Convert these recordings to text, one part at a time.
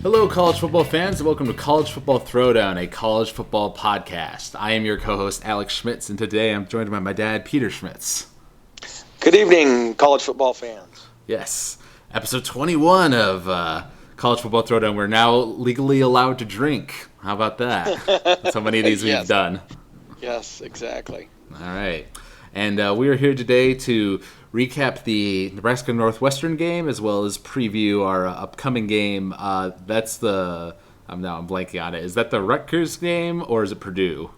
Hello, college football fans, and welcome to College Football Throwdown, a college football podcast. I am your co-host, Alex Schmitz, and today I'm joined by my dad, Peter Schmitz. Good evening, college football fans. Yes, episode 21 of College Football Throwdown. We're now legally allowed to drink. How about that? That's how many of these we've done. Yes, exactly. All right. And we are here today to recap the Nebraska Northwestern game as well as preview our upcoming game. That's the I'm blanking on it. Is that the Rutgers game or is it Purdue?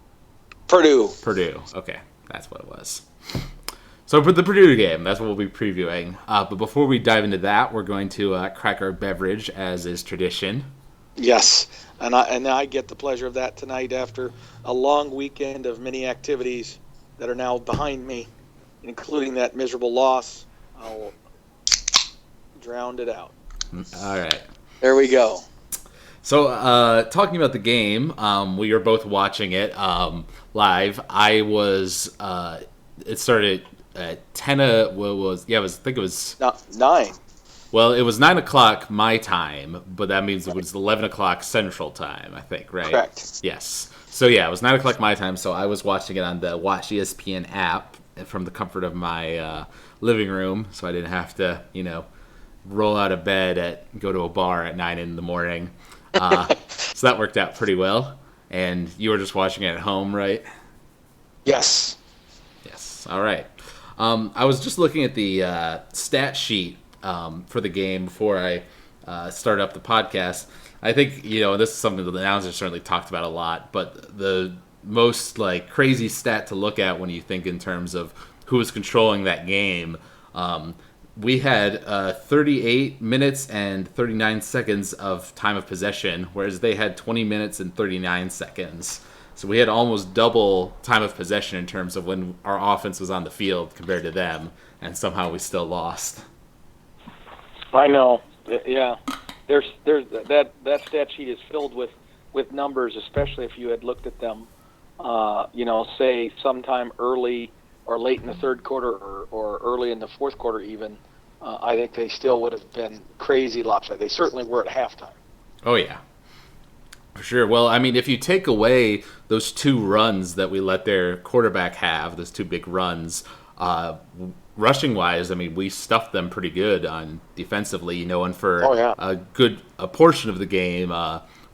Purdue. Okay, that's what it was. So for the Purdue game, that's what we'll be previewing. But before we dive into that, we're going to crack our beverage as is tradition. Yes, and I get the pleasure of that tonight after a long weekend of many activities that are now behind me, including that miserable loss. I'll drown it out. All right. There we go. So, talking about the game, we were both watching it live. I was. It started at 10. I think it was 9. Well, it was 9 o'clock my time, but that means it was 11 o'clock Central Time. I think, right? Correct. Yes. So yeah, it was 9 o'clock my time. So I was watching it on the Watch ESPN app from the comfort of my living room, so I didn't have to, roll out of bed go to a bar at 9 in the morning. So that worked out pretty well. And you were just watching it at home, right? Yes. Yes. All right. I was just looking at the stat sheet for the game before I started up the podcast. I think, this is something that the announcers certainly talked about a lot, but the most crazy stat to look at when you think in terms of who was controlling that game, we had 38 minutes and 39 seconds of time of possession, whereas they had 20 minutes and 39 seconds. So we had almost double time of possession in terms of when our offense was on the field compared to them, and somehow we still lost. I know. Yeah. There's that stat sheet is filled with numbers, especially if you had looked at them, say sometime early or late in the third quarter or early in the fourth quarter even. I think they still would have been crazy lopsided. They certainly were at halftime. Oh, yeah. For sure. Well, I mean, if you take away those two runs that we let their quarterback have, those two big runs, rushing-wise, I mean, we stuffed them pretty good on defensively, and for a portion of the game,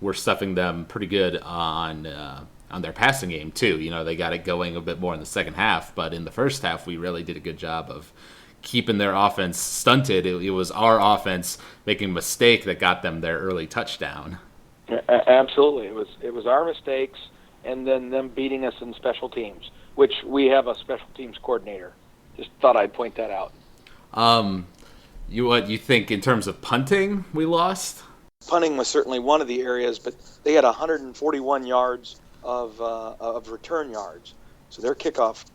we're stuffing them pretty good on their passing game, too. They got it going a bit more in the second half, but in the first half, we really did a good job of keeping their offense stunted. It was our offense making a mistake that got them their early touchdown. Absolutely. It was our mistakes and then them beating us in special teams, which we have a special teams coordinator. Just thought I'd point that out. You think in terms of punting we lost? Punting was certainly one of the areas, but they had 141 yards of return yards. So their kickoff,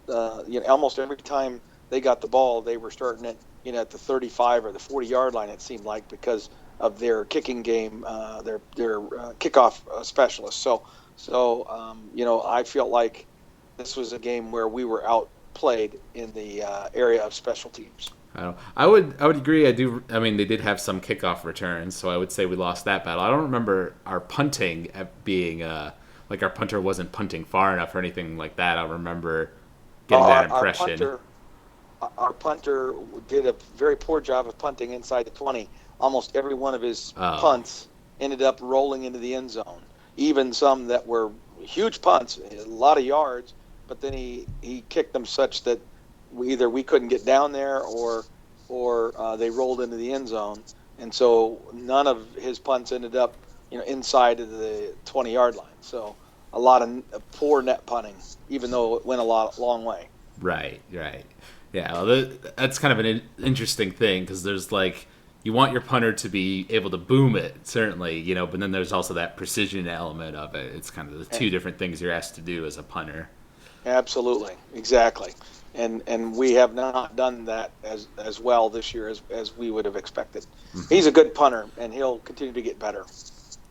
almost every time they got the ball, they were starting at the 35 or the 40-yard line. It seemed like because of their kicking game, their kickoff specialists. So I felt like this was a game where we were outplayed in the area of special teams. I would agree. I mean, they did have some kickoff returns, so I would say we lost that battle. I don't remember our punting being our punter wasn't punting far enough or anything like that. I remember getting that impression. Our punter did a very poor job of punting inside the 20. Almost every one of his punts ended up rolling into the end zone. Even some that were huge punts, a lot of yards, but then he kicked them such that we couldn't get down there or they rolled into the end zone. And so none of his punts ended up inside of the 20-yard line. So a lot of poor net punting, even though it went a long way. Right. Yeah, well, that's kind of an interesting thing because there's you want your punter to be able to boom it, certainly, but then there's also that precision element of it. It's kind of the two different things you're asked to do as a punter. Absolutely, exactly. And we have not done that as well this year as we would have expected. Mm-hmm. He's a good punter, and he'll continue to get better.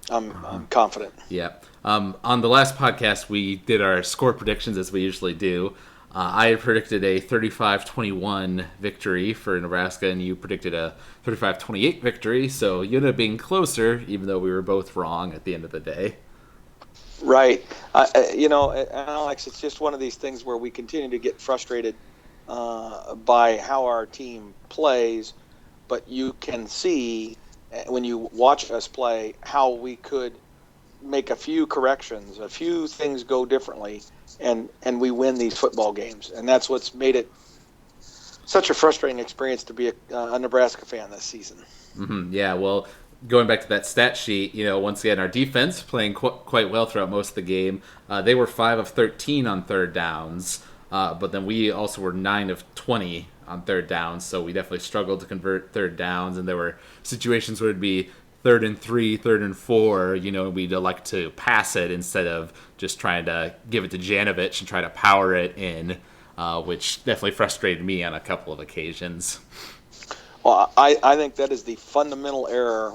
I'm confident. Yeah. On the last podcast, we did our score predictions as we usually do. I had predicted a 35-21 victory for Nebraska, and you predicted a 35-28 victory, so you ended up being closer, even though we were both wrong at the end of the day. Right. Alex, it's just one of these things where we continue to get frustrated by how our team plays, but you can see when you watch us play how we could make a few corrections, a few things go differently, and we win these football games. And that's what's made it such a frustrating experience to be a Nebraska fan this season. Mm-hmm. Yeah, well, going back to that stat sheet, once again, our defense playing quite well throughout most of the game. They were 5 of 13 on third downs, but then we also were 9 of 20 on third downs, so we definitely struggled to convert third downs, and there were situations where it'd be 3rd and 3, 3rd and 4, we'd elect to pass it instead of just trying to give it to Janovich and try to power it in, which definitely frustrated me on a couple of occasions. Well, I think that is the fundamental error.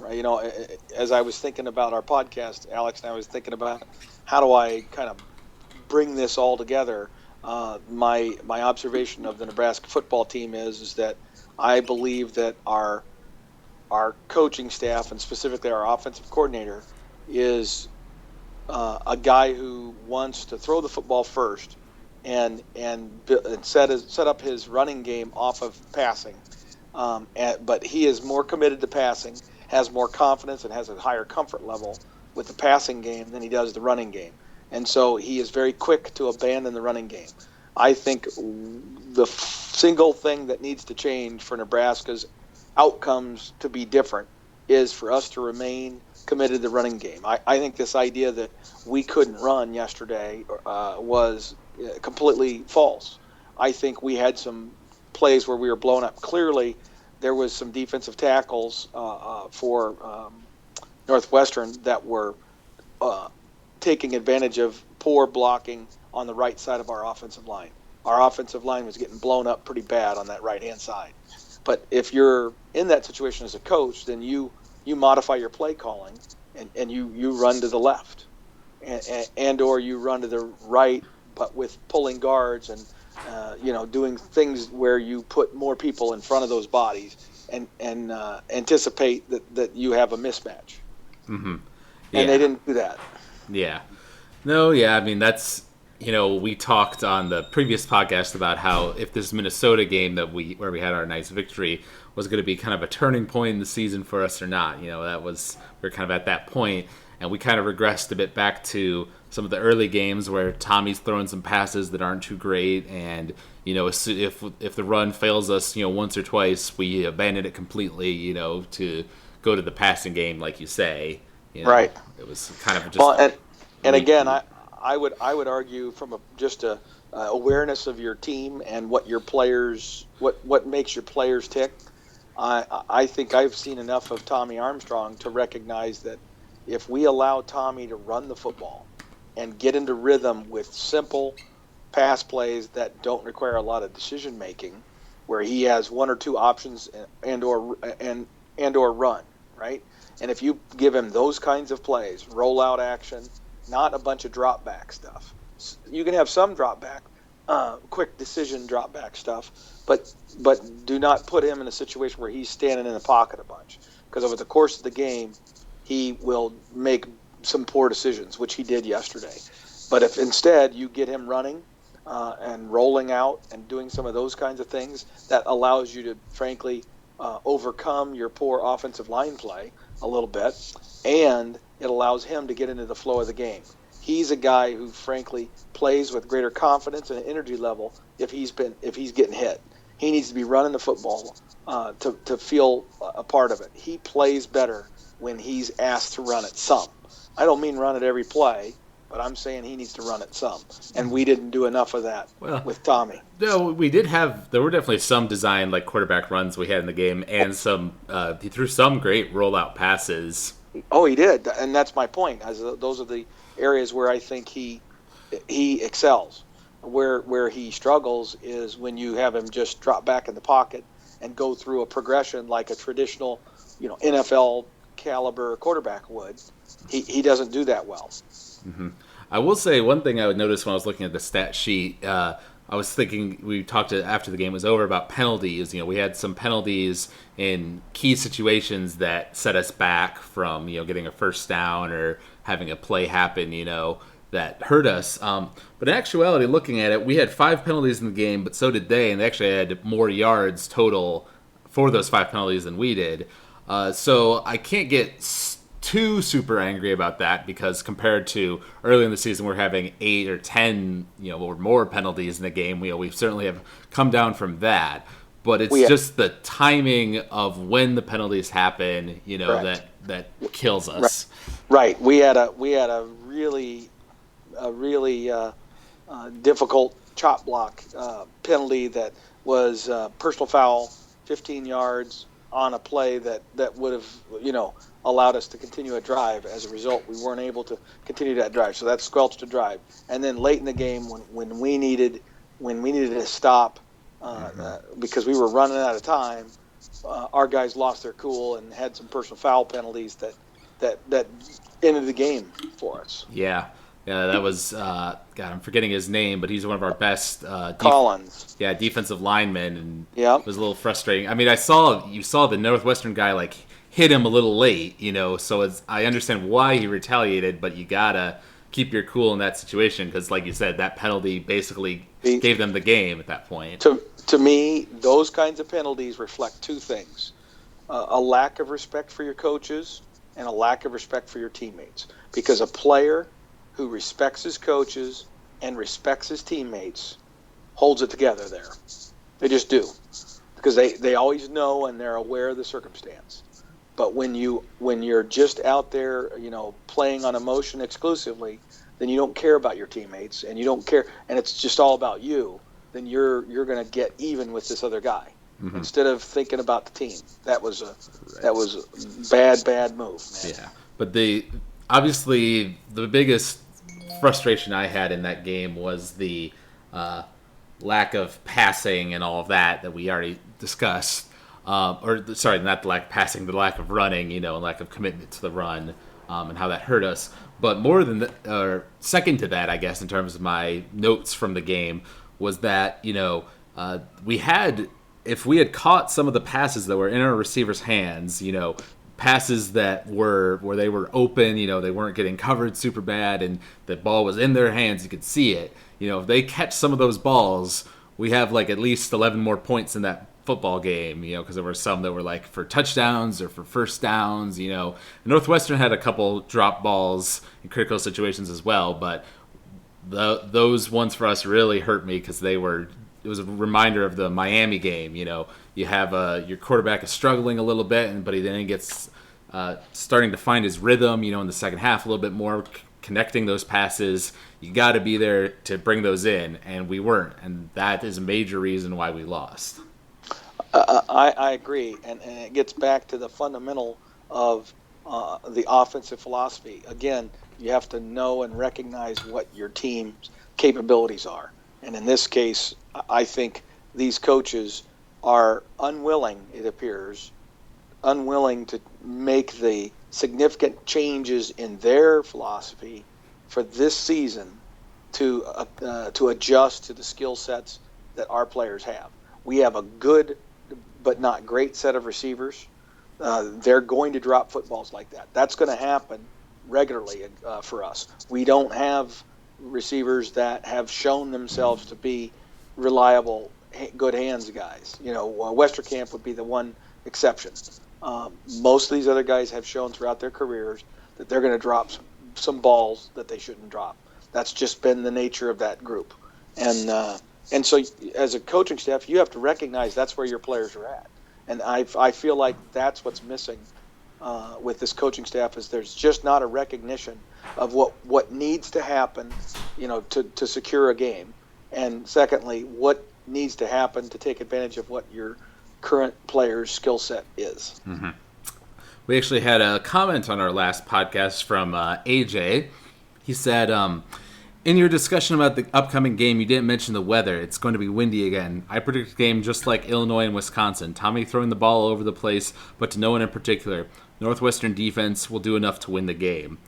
As I was thinking about our podcast, Alex, and I was thinking about how do I kind of bring this all together. My observation of the Nebraska football team is that I believe that our coaching staff, and specifically our offensive coordinator, is a guy who wants to throw the football first and set up his running game off of passing. But he is more committed to passing, has more confidence, and has a higher comfort level with the passing game than he does the running game. And so he is very quick to abandon the running game. I think the single thing that needs to change for Nebraska's outcomes to be different is for us to remain committed to the running game. I think this idea that we couldn't run yesterday was completely false. I think we had some plays where we were blown up. Clearly, there was some defensive tackles for Northwestern that were taking advantage of poor blocking on the right side of our offensive line. Our offensive line was getting blown up pretty bad on that right-hand side. But if you're in that situation as a coach, then you modify your play calling and you run to the left and or you run to the right, but with pulling guards and doing things where you put more people in front of those bodies and anticipate that you have a mismatch. Mm-hmm. Yeah. And they didn't do that. Yeah. No, yeah, I mean, that's, we talked on the previous podcast about how if this Minnesota game where we had our nice victory was going to be kind of a turning point in the season for us or not. We're kind of at that point, and we kind of regressed a bit back to some of the early games where Tommy's throwing some passes that aren't too great, and if the run fails us, once or twice, we abandon it completely, to go to the passing game, like you say. Right. It was kind of just. Well, and again, I would argue from just a awareness of your team and what your players, what makes your players tick. I think I've seen enough of Tommy Armstrong to recognize that if we allow Tommy to run the football and get into rhythm with simple pass plays that don't require a lot of decision making, where he has one or two options and or run, right? And if you give him those kinds of plays, rollout action, not a bunch of drop back stuff. You can have some drop back, quick decision drop back stuff, but do not put him in a situation where he's standing in the pocket a bunch, because over the course of the game, he will make some poor decisions, which he did yesterday. But if instead you get him running and rolling out and doing some of those kinds of things, that allows you to, frankly, overcome your poor offensive line play a little bit, and it allows him to get into the flow of the game. He's a guy who, frankly, plays with greater confidence and energy level if he's getting hit. He needs to be running the football to feel a part of it. He plays better when he's asked to run it some. I don't mean run it every play, but I'm saying he needs to run it some. And we didn't do enough of that with Tommy. No, we did have – there were definitely some designed like quarterback runs we had in the game, and some he threw some great rollout passes. Oh, he did, and that's my point. Those are the areas where I think he excels. Where he struggles is when you have him just drop back in the pocket and go through a progression like a traditional, NFL caliber quarterback would. He doesn't do that well. Mm-hmm. I will say one thing I would notice when I was looking at the stat sheet. I was thinking, we talked after the game was over about penalties. We had some penalties in key situations that set us back from, getting a first down or having a play happen, that hurt us. But in actuality, looking at it, we had 5 penalties in the game, but so did they, and they actually had more yards total for those 5 penalties than we did. So I can't get too super angry about that, because compared to early in the season, we're having 8 or 10, or more penalties in the game. We certainly have come down from that, but it's just the timing of when the penalties happen, that kills us. Right. We had a really difficult chop block penalty that was personal foul, 15 yards on a play that would have allowed us to continue a drive. As a result, we weren't able to continue that drive, so that squelched a drive. And then late in the game, when we needed to stop because we were running out of time, our guys lost their cool and had some personal foul penalties that ended the game for us. Yeah, that was God, I'm forgetting his name, but he's one of our best Collins. Defensive linemen, and it was a little frustrating. I mean, you saw the Northwestern guy hit him a little late, so I understand why he retaliated, but you gotta keep your cool in that situation, because like you said, that penalty basically gave them the game at that point. To me, those kinds of penalties reflect 2 things: a lack of respect for your coaches and a lack of respect for your teammates. Because a player who respects his coaches and respects his teammates holds it together there. They just do, because they always know and they're aware of the circumstance. But when you're just out there, playing on emotion exclusively, then you don't care about your teammates, and you don't care, and it's just all about you. Then you're going to get even with this other guy instead of thinking about the team. That was a bad move, man. Yeah, but obviously the biggest frustration I had in that game was the lack of passing and all of that we already discussed. Not the lack of passing, the lack of running, and lack of commitment to the run, and how that hurt us. But more than or second to that, I guess, in terms of my notes from the game, was that if we had caught some of the passes that were in our receivers' hands, passes that where they were open, they weren't getting covered super bad, and the ball was in their hands, you could see it. If they catch some of those balls, we have at least 11 more points in that football game, because there were some that were for touchdowns or for first downs. Northwestern had a couple drop balls in critical situations as well, but those ones for us really hurt me, because it was a reminder of the Miami game. You have your quarterback is struggling a little bit, but he then gets starting to find his rhythm, in the second half a little bit more, connecting those passes. You got to be there to bring those in, and we weren't, and that is a major reason why we lost. I agree, and it gets back to the fundamental of the offensive philosophy. Again, you have to know and recognize what your team's capabilities are. And in this case, I think these coaches are unwilling, it appears, to make the significant changes in their philosophy for this season to adjust to the skill sets that our players have. We have a good but not great set of receivers. They're going to drop footballs like that. That's going to happen regularly for us. We don't have receivers that have shown themselves to be reliable, good hands guys. Westerkamp would be the one exception. Most of these other guys have shown throughout their careers that they're going to drop some balls that they shouldn't drop. That's just been the nature of that group. And so as a coaching staff, you have to recognize that's where your players are at. And I feel like that's what's missing with this coaching staff, is there's just not a recognition of what needs to happen, to secure a game. And secondly, what needs to happen to take advantage of what your current player's skill set is. Mm-hmm. We actually had a comment on our last podcast from AJ. He said, in your discussion about the upcoming game, you didn't mention the weather. It's going to be windy again. I predict a game just like Illinois and Wisconsin. Tommy throwing the ball all over the place, but to no one in particular. Northwestern defense will do enough to win the game.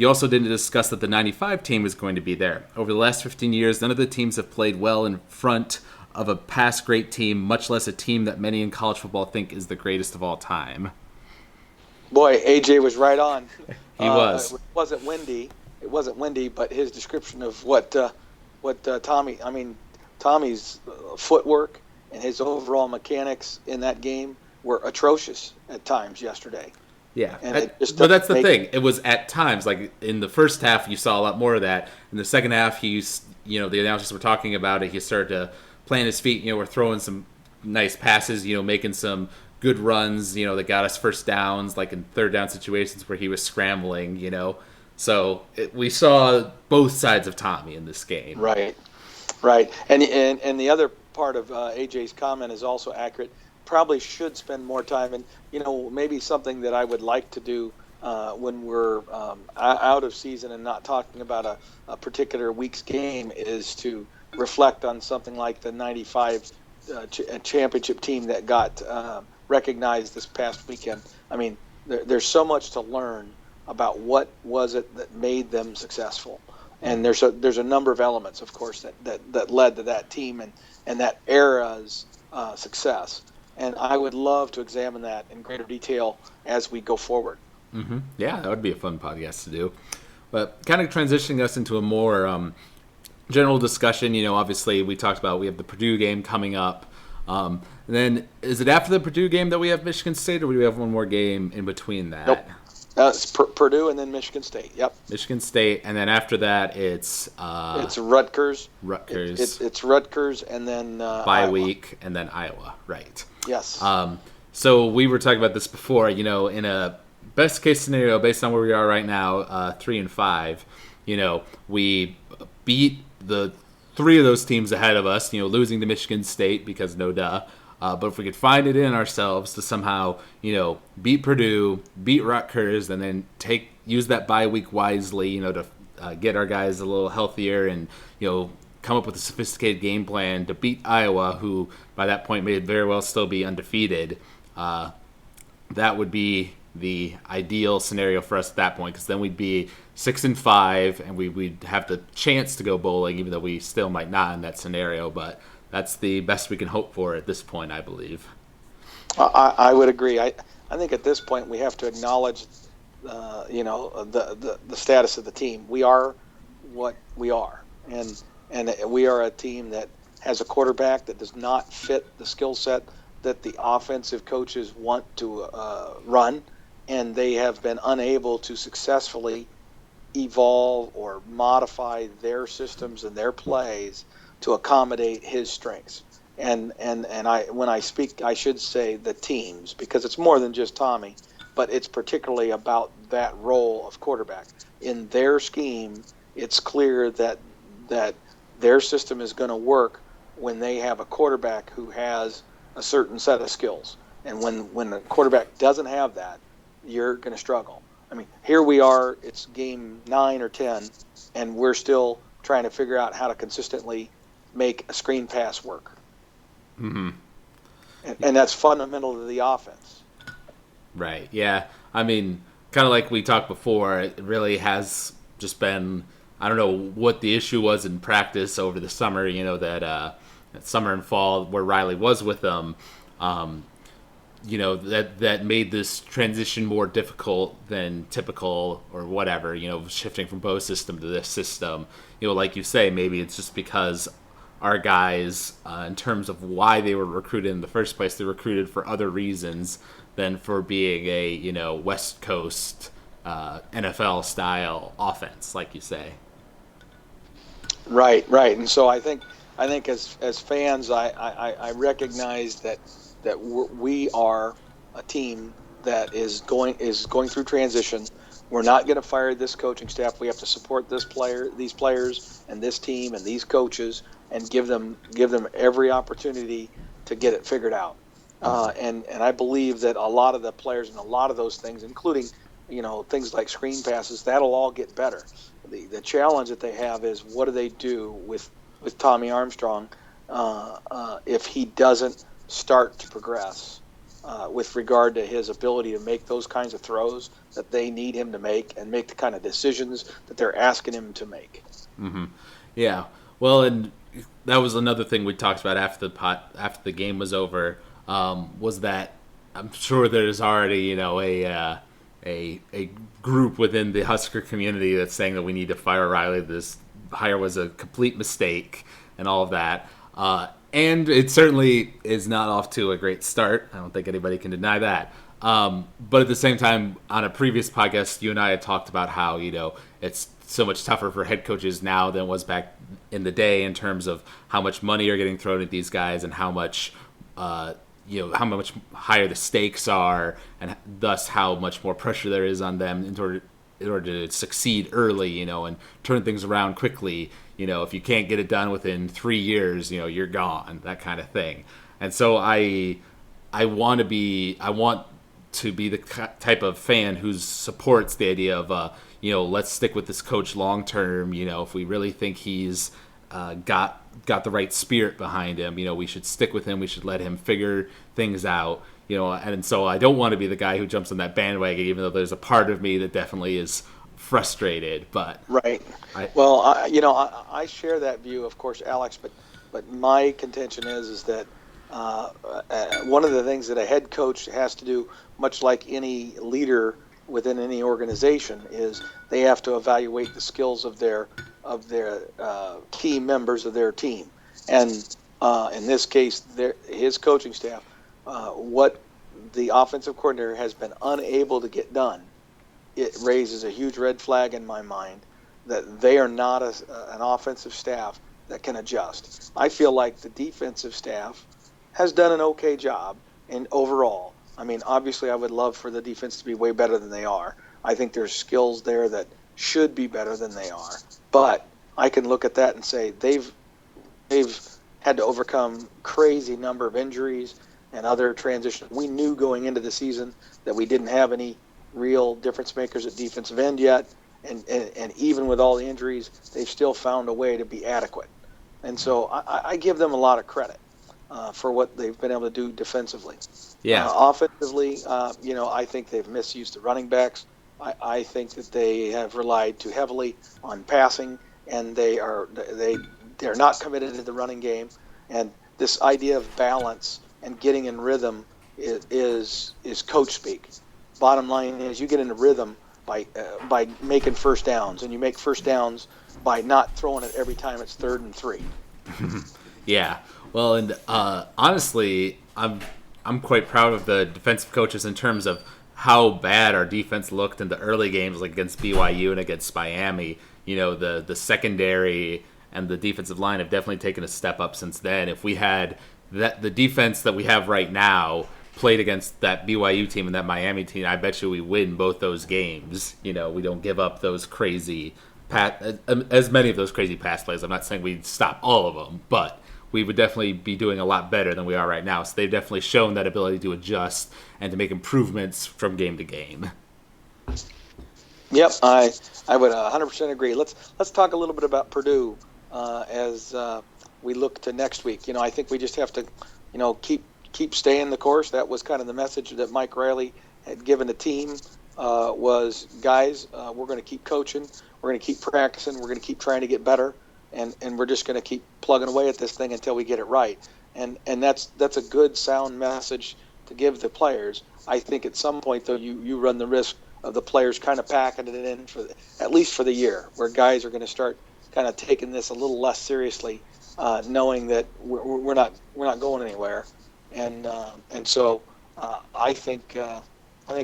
You also didn't discuss that the 95 team was going to be there. Over the last 15 years, none of the teams have played well in front of a past great team, much less a team that many in college football think is the greatest of all time. Boy, AJ was right on. He was. It wasn't windy. But his description of what Tommy's footwork and his overall mechanics in that game were atrocious at times yesterday. Yeah, but that's the thing. It was at times, like in the first half, you saw a lot more of that. In the second half, the announcers were talking about it. He started to plant his feet. We're throwing some nice passes. Making some good runs. That got us first downs, like in third down situations where he was scrambling. So we saw both sides of Tommy in this game. Right. And the other part of AJ's comment is also accurate. Probably should spend more time, and maybe something that I would like to do when we're out of season and not talking about a particular week's game is to reflect on something like the 95 championship team that got recognized this past weekend. I mean, there's so much to learn about what was it that made them successful, and there's a number of elements, of course, that led to that team and that era's success. And I would love to examine that in greater detail as we go forward. Mm-hmm. Yeah, that would be a fun podcast to do. But kind of transitioning us into a more general discussion, obviously we talked about we have the Purdue game coming up. And then is it after the Purdue game that we have Michigan State, or do we have one more game in between that? Nope. It's Purdue and then Michigan State. Yep. Michigan State, and then after that it's Rutgers. It's Rutgers, and then bye week, and then Iowa. Right. Yes. So we were talking about this before. In a best case scenario, based on where we are right now, 3-5. We beat the three of those teams ahead of us. Losing to Michigan State because no duh. But if we could find it in ourselves to somehow, beat Purdue, beat Rutgers, and then use that bye week wisely, to get our guys a little healthier and, come up with a sophisticated game plan to beat Iowa, who by that point may very well still be undefeated, that would be the ideal scenario for us at that point, because then we'd be 6-5 and we'd have the chance to go bowling, even though we still might not in that scenario. But that's the best we can hope for at this point, I believe. I would agree. I think at this point we have to acknowledge, the status of the team. We are what we are, and we are a team that has a quarterback that does not fit the skill set that the offensive coaches want to run, and they have been unable to successfully evolve or modify their systems and their plays to accommodate his strengths. And when I speak, I should say the teams, because it's more than just Tommy, but it's particularly about that role of quarterback. In their scheme, it's clear that their system is going to work when they have a quarterback who has a certain set of skills. And when the quarterback doesn't have that, you're going to struggle. I mean, here we are, it's game 9 or 10, and we're still trying to figure out how to consistently make a screen pass work. Mm-hmm. And that's fundamental to the offense. Right, yeah. I mean, kind of like we talked before, it really has just been, I don't know what the issue was in practice over the summer, that summer and fall where Riley was with them, that made this transition more difficult than typical or whatever, shifting from Bo's system to this system. Like you say, maybe it's just because our guys, in terms of why they were recruited in the first place, they recruited for other reasons than for being a, West Coast NFL style offense, like you say. Right. And so I think as fans, I recognize that we are a team that is going through transition. We're not going to fire this coaching staff. We have to support these players, and this team, and these coaches, and give them every opportunity to get it figured out. And I believe that a lot of the players and a lot of those things, including things like screen passes, that'll all get better. The challenge that they have is, what do they do with Tommy Armstrong if he doesn't start to progress with regard to his ability to make those kinds of throws that they need him to make and make the kind of decisions that they're asking him to make. Mm-hmm. Yeah. Well, and that was another thing we talked about after the game was over. Was that I'm sure there's already a group within the Husker community that's saying that we need to fire Riley. This hire was a complete mistake and all of that. And it certainly is not off to a great start. I don't think anybody can deny that. But at the same time, on a previous podcast, you and I had talked about how, it's so much tougher for head coaches now than it was back in the day in terms of how much money are getting thrown at these guys and how much, how much higher the stakes are, and thus how much more pressure there is on them in order to succeed early, and turn things around quickly. If you can't get it done within 3 years, you're gone, that kind of thing. And so I want to be the type of fan who supports the idea of, let's stick with this coach long term. If we really think he's got the right spirit behind him, we should stick with him. We should let him figure things out. And so I don't want to be the guy who jumps on that bandwagon, even though there's a part of me that definitely is frustrated. But right. I share that view, of course, Alex. But my contention is that one of the things that a head coach has to do, much like any leader within any organization, is they have to evaluate the skills of their key members of their team, and in this case, his coaching staff. What the offensive coordinator has been unable to get done, it raises a huge red flag in my mind that they are not an offensive staff that can adjust. I feel like the defensive staff has done an okay job in overall. I mean, obviously, I would love for the defense to be way better than they are. I think there's skills there that should be better than they are. But I can look at that and say they've had to overcome crazy number of injuries and other transitions. We knew going into the season that we didn't have any real difference makers at defensive end yet, and even with all the injuries, they've still found a way to be adequate. And so I give them a lot of credit for what they've been able to do defensively. Yeah. Offensively, I think they've misused the running backs. I think that they have relied too heavily on passing, and they're not committed to the running game. And this idea of balance and getting in rhythm is coach speak. Bottom line is you get into rhythm by making first downs, and you make first downs by not throwing it every time it's 3rd and 3. Yeah. Well, and honestly, I'm quite proud of the defensive coaches in terms of how bad our defense looked in the early games, like against BYU and against Miami. The secondary and the defensive line have definitely taken a step up since then. If we had the defense that we have right now played against that BYU team and that Miami team, I bet you we win both those games. We don't give up those crazy as many of those crazy pass plays. I'm not saying we'd stop all of them, but we would definitely be doing a lot better than we are right now. So they've definitely shown that ability to adjust and to make improvements from game to game. Yep, I would 100% agree. Let's talk a little bit about Purdue as we look to next week. I think we just have to, keep staying the course. That was kind of the message that Mike Riley had given the team. Was guys, we're going to keep coaching, we're going to keep practicing, we're going to keep trying to get better, and we're just going to keep plugging away at this thing until we get it right. And that's a good sound message to give the players. I think at some point though you run the risk of the players kind of packing it in at least for the year, where guys are going to start kind of taking this a little less seriously, knowing that we're not going anywhere, and so I think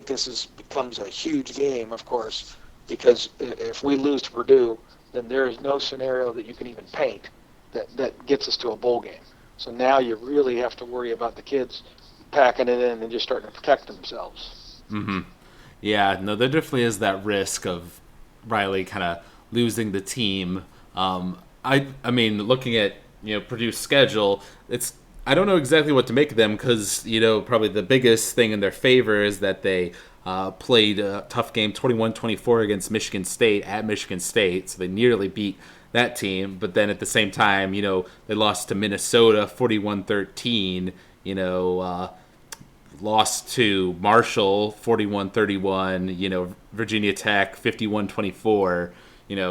this becomes a huge game, of course, because if we lose to Purdue, then there is no scenario that you can even paint that gets us to a bowl game. So now you really have to worry about the kids packing it in and just starting to protect themselves. Mm-hmm. Yeah, no, there definitely is that risk of Riley kind of losing the team. I mean, looking at Purdue's schedule, I don't know exactly what to make of them because probably the biggest thing in their favor is that they played a tough game 21-24 against Michigan State at Michigan State, so they nearly beat that team. But then at the same time, they lost to Minnesota 41-13. lost to Marshall 41-31, Virginia Tech 51-24,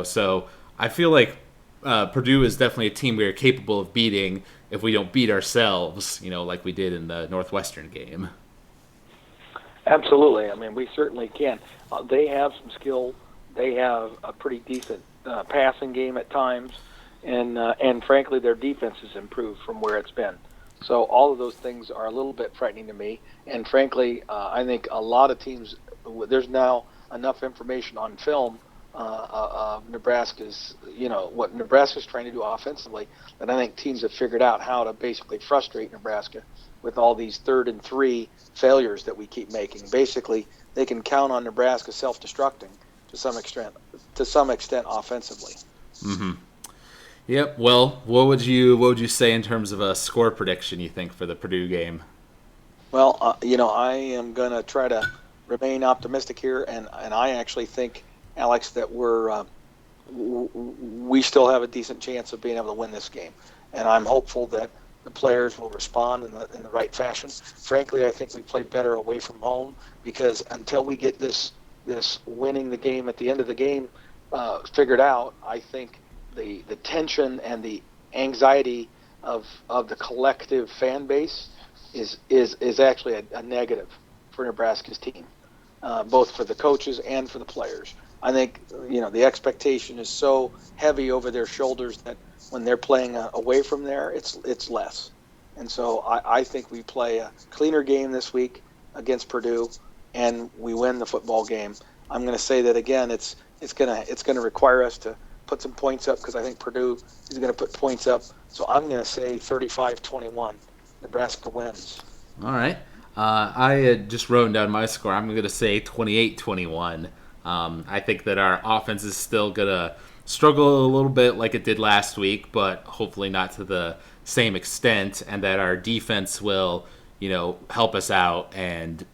so I feel like Purdue is definitely a team we are capable of beating if we don't beat ourselves, like we did in the Northwestern game. Absolutely. I mean, we certainly can. They have some skill. They have a pretty decent passing game at times, and frankly, their defense has improved from where it's been. So all of those things are a little bit frightening to me. And frankly, I think a lot of teams, there's now enough information on film of Nebraska's, what Nebraska's trying to do offensively, that I think teams have figured out how to basically frustrate Nebraska with all these 3rd and 3 failures that we keep making. Basically, they can count on Nebraska self-destructing to some extent offensively. Mm-hmm. Yep. Well, what would you say in terms of a score prediction you think for the Purdue game? Well, I am going to try to remain optimistic here, and I actually think, Alex, that we still have a decent chance of being able to win this game, and I'm hopeful that the players will respond in the right fashion. Frankly, I think we play better away from home, because until we get this winning the game at the end of the game figured out, I think the tension and the anxiety of the collective fan base is actually a negative for Nebraska's team, both for the coaches and for the players. I think the expectation is so heavy over their shoulders that when they're playing away from there, it's less. And so I think we play a cleaner game this week against Purdue, and we win the football game. I'm going to say that again. It's going to require us to put some points up, because I think Purdue is going to put points up. So I'm going to say 35-21. Nebraska wins. All right. I had just wrote down my score. I'm going to say 28-21. I think that our offense is still going to struggle a little bit like it did last week, but hopefully not to the same extent, and that our defense will, help us out and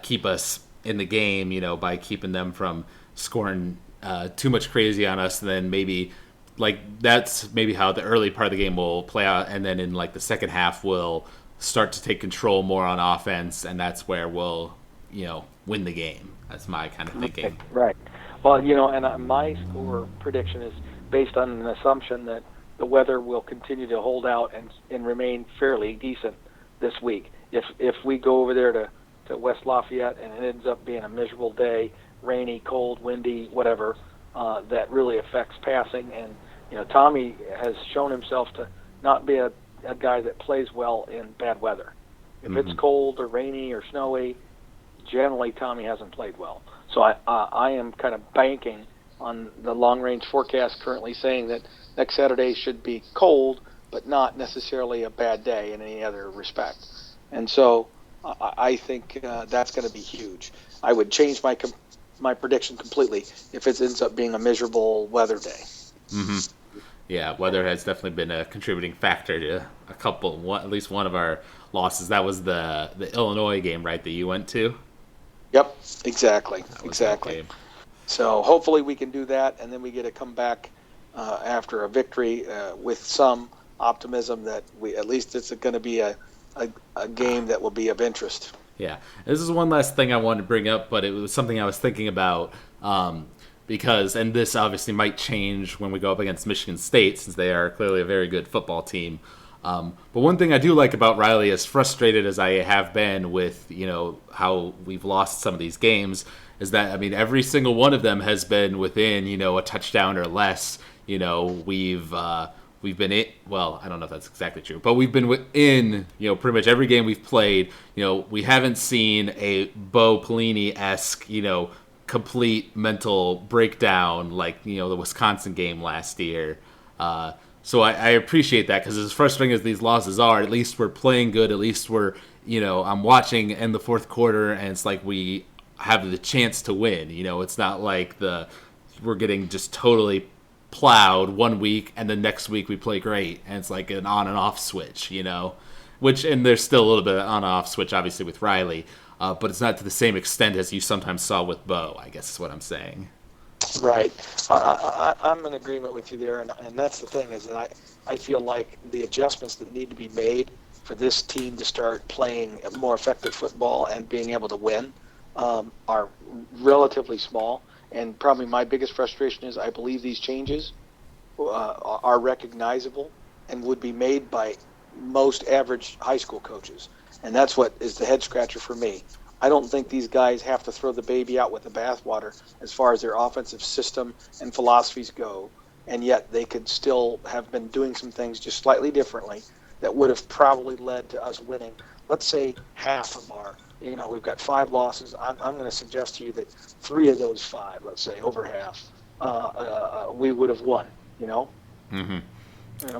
keep us in the game, by keeping them from scoring too much crazy on us. And then maybe, that's maybe how the early part of the game will play out, and then in the second half we'll start to take control more on offense, and that's where we'll, win the game. That's my kind of thinking. Right. Well, and my score prediction is based on an assumption that the weather will continue to hold out and remain fairly decent this week. If we go over there to West Lafayette and it ends up being a miserable day, rainy, cold, windy, whatever, that really affects passing. And Tommy has shown himself to not be a guy that plays well in bad weather. If it's cold or rainy or snowy, generally Tommy hasn't played well. So I am kind of banking on the long-range forecast currently saying that next Saturday should be cold, but not necessarily a bad day in any other respect. And so I think that's going to be huge. I would change my prediction completely if it ends up being a miserable weather day. Mm-hmm. Yeah, weather has definitely been a contributing factor to at least one of our losses. That was the Illinois game, right, that you went to? Yep, exactly. So hopefully we can do that, and then we get to come back after a victory with some optimism that at least it's going to be a game that will be of interest. Yeah, this is one last thing I wanted to bring up, but it was something I was thinking about because, and this obviously might change when we go up against Michigan State, since they are clearly a very good football team. But one thing I do like about Riley, as frustrated as I have been with, how we've lost some of these games, is that, every single one of them has been within, a touchdown or less. We've been well, I don't know if that's exactly true, but we've been within, pretty much every game we've played. We haven't seen a Bo Pelini-esque, complete mental breakdown like, the Wisconsin game last year. So I appreciate that, because as frustrating as these losses are, at least we're playing good. At least we're, I'm watching in the fourth quarter, and it's like we have the chance to win. It's not like we're getting just totally plowed one week, and the next week we play great, and it's like an on and off switch, and there's still a little bit of on and off switch, obviously, with Riley, but it's not to the same extent as you sometimes saw with Bo, I guess is what I'm saying. Right. I'm in agreement with you there, and that's the thing, is that I feel like the adjustments that need to be made for this team to start playing more effective football and being able to win are relatively small. And probably my biggest frustration is I believe these changes are recognizable and would be made by most average high school coaches. And that's what is the head scratcher for me. I don't think these guys have to throw the baby out with the bathwater as far as their offensive system and philosophies go, and yet they could still have been doing some things just slightly differently that would have probably led to us winning, let's say, half of our, we've got 5 losses. I'm going to suggest to you that 3 of those 5, let's say, over half, we would have won, Mm-hmm.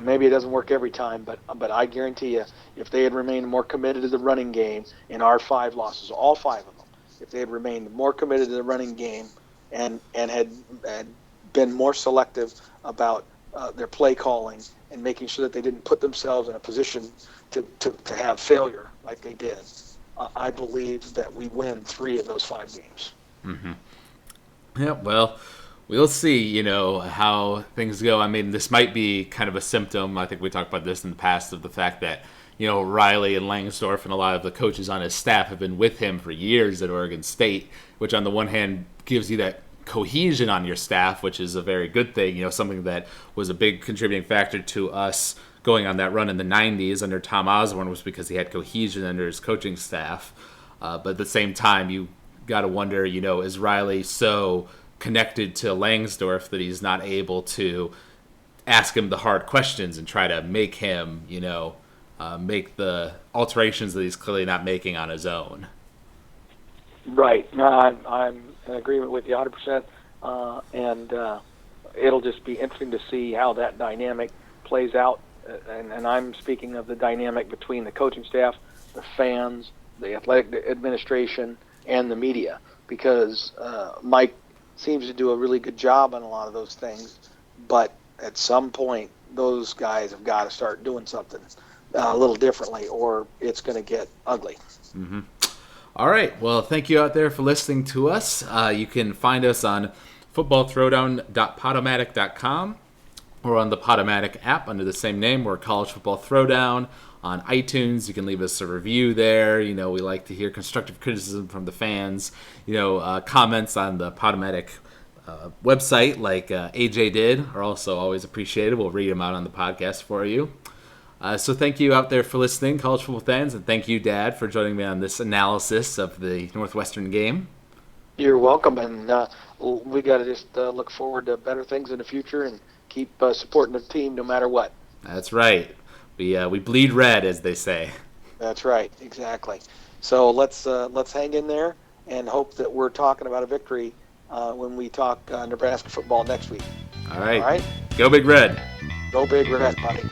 Maybe it doesn't work every time, but I guarantee you, if they had remained more committed to the running game in our 5 losses, all 5 of them, if they had remained more committed to the running game and had been more selective about their play calling and making sure that they didn't put themselves in a position to have failure like they did, I believe that we win 3 of those 5 games. Mm-hmm. Yeah, well, we'll see, how things go. I mean, this might be kind of a symptom. I think we talked about this in the past of the fact that, Riley and Langsdorff and a lot of the coaches on his staff have been with him for years at Oregon State, which on the one hand gives you that cohesion on your staff, which is a very good thing, something that was a big contributing factor to us going on that run in the 90s under Tom Osborne was because he had cohesion under his coaching staff. But at the same time, you got to wonder, is Riley so connected to Langsdorff that he's not able to ask him the hard questions and try to make him, make the alterations that he's clearly not making on his own. Right. No, I'm in agreement with you 100%. And it'll just be interesting to see how that dynamic plays out. And I'm speaking of the dynamic between the coaching staff, the fans, the athletic administration, and the media, because Mike seems to do a really good job on a lot of those things, but at some point those guys have got to start doing something a little differently, or it's going to get ugly. Mm-hmm. All right. Well, thank you out there for listening to us. You can find us on footballthrowdown.podomatic.com or on the Podomatic app under the same name. We're College Football Throwdown. On iTunes, you can leave us a review there. We like to hear constructive criticism from the fans. Comments on the Podomatic website, like AJ did, are also always appreciated. We'll read them out on the podcast for you. So thank you out there for listening, college football fans, and thank you, Dad, for joining me on this analysis of the Northwestern game. You're welcome, and we got to just look forward to better things in the future and keep supporting the team no matter what. That's right. We bleed red, as they say. That's right, exactly. So let's hang in there and hope that we're talking about a victory when we talk Nebraska football next week. All right. All right. Go Big Red. Go Big Red, buddy.